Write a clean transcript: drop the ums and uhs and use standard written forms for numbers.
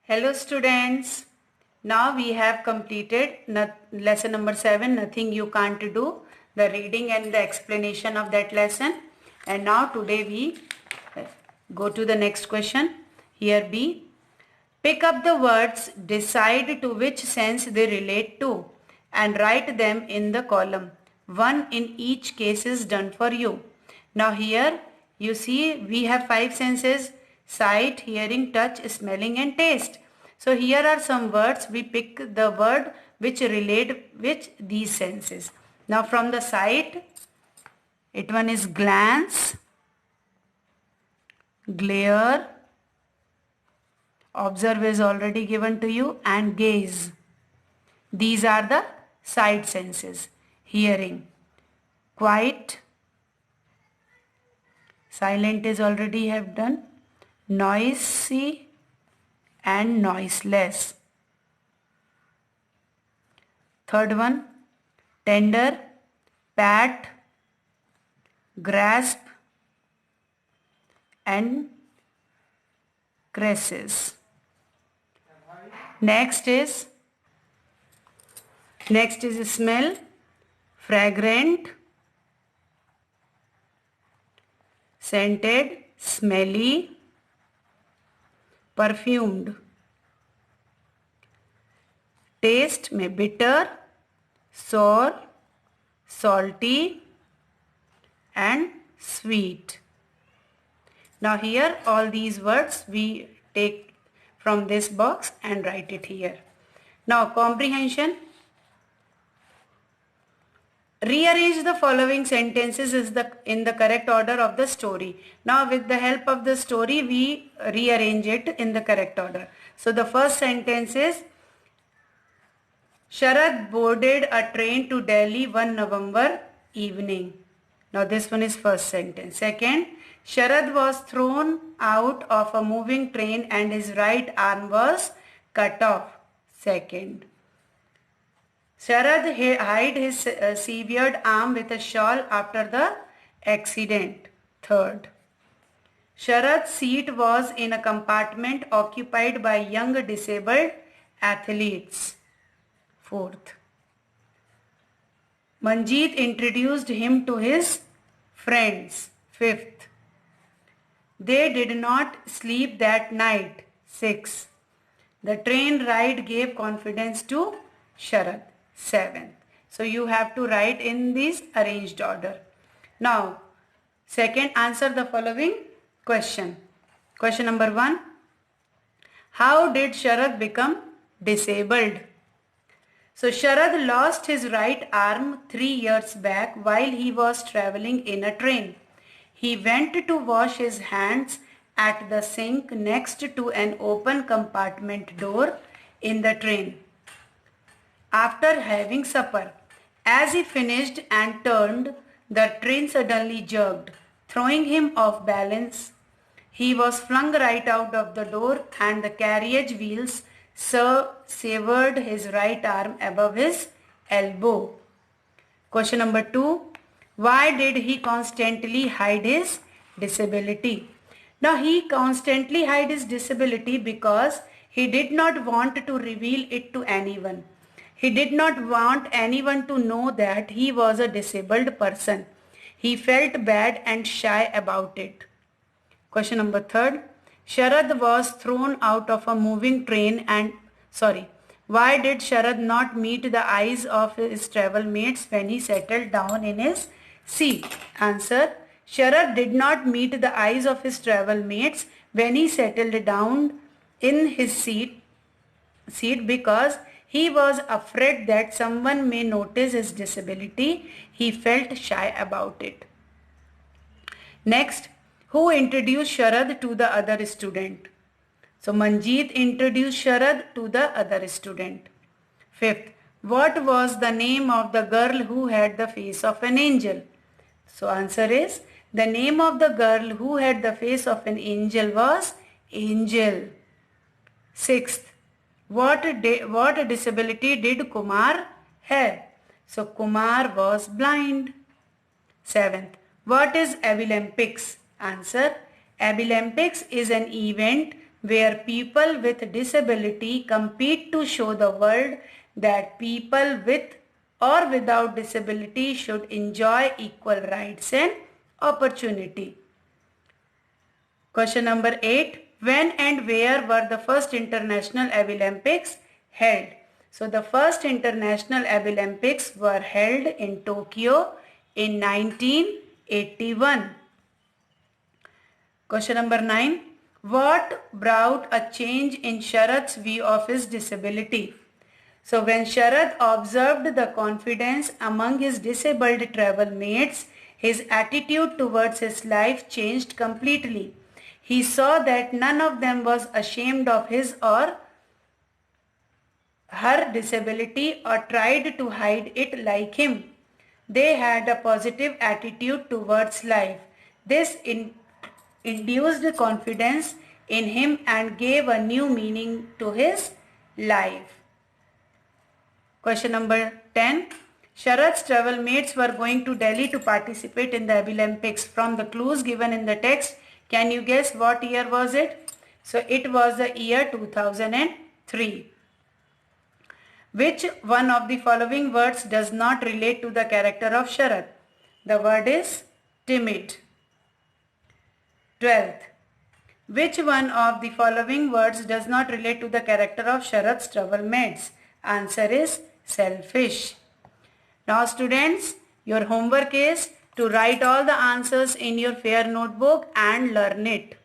Hello students. Now we have completed lesson number 7, Nothing You Can't Do, the reading and the explanation of that lesson. And now today we go to the next question. Here B. Pick up the words, decide to which sense they relate to and write them in the column. One in each case is done for you. Now here you see we have 5 senses: sight, hearing, touch, smelling and taste. So here are some words. We pick the word which relate with these senses. Now from the sight, one is glance, glare, observe is already given to you, and gaze. These are the sight senses. Hearing, quiet, silent is already have done, noisy and noiseless. Third one, tender, pat, grasp and caresses. Next is smell, fragrant, scented, smelly, perfumed. Taste में bitter, sour, salty and sweet. Now here all these words we take from this box and write it here. Now comprehension. Rearrange the following sentences in the correct order of the story. Now with the help of the story we rearrange it in the correct order. So the first sentence is Sharad boarded a train to Delhi one November evening. Now this one is first sentence. Second, Sharad was thrown out of a moving train and his right arm was cut off. Second, Sharad hid his severed arm with a shawl after the accident. Third, Sharad's seat was in a compartment occupied by young disabled athletes. Fourth, Manjeet introduced him to his friends. Fifth, they did not sleep that night. Sixth, the train ride gave confidence to Sharad. Seventh, so you have to write in this arranged order. Now, second, answer the following question. Question number 1. How did Sharad become disabled? So Sharad lost his right arm 3 years back while he was traveling in a train. He went to wash his hands at the sink next to an open compartment door in the train. After having supper, as he finished and turned, the train suddenly jerked, throwing him off balance. He was flung right out of the door and the carriage wheels severed his right arm above his elbow. Question number 2. Why did he constantly hide his disability? Now he constantly hid his disability because he did not want to reveal it to anyone. He did not want anyone to know that he was a disabled person. He felt bad and shy about it. Question number 3. Sharad was thrown out of a moving train why did Sharad not meet the eyes of his travel mates when he settled down in his seat? Answer. Sharad did not meet the eyes of his travel mates when he settled down in his seat because he was afraid that someone may notice his disability. He felt shy about it. Next, who introduced Sharad to the other student? So Manjeet introduced Sharad to the other student. Fifth, what was the name of the girl who had the face of an angel? So answer is, the name of the girl who had the face of an angel was Angel. Sixth, what disability did Kumar have? So Kumar was blind. Seventh, what is Abilympics? Answer, Abilympics is an event where people with disability compete to show the world that people with or without disability should enjoy equal rights and opportunity. Question number 8. When and where were the first International Olympics held? So the first International Olympics were held in Tokyo in 1981. Question number 9. What brought a change in Sharat's view of his disability? So when Sharat observed the confidence among his disabled travel mates, his attitude towards his life changed completely. He saw that none of them was ashamed of his or her disability or tried to hide it like him. They had a positive attitude towards life. This induced confidence in him and gave a new meaning to his life. Question number 10. Sharat's travel mates were going to Delhi to participate in the Olympics. From the clues given in the text, can you guess what year was it? So it was the year 2003. Which one of the following words does not relate to the character of Sharat? The word is timid. 12th. Which one of the following words does not relate to the character of Sharat's travel mates? Answer is selfish. Now students, your homework is to write all the answers in your fair notebook and learn it.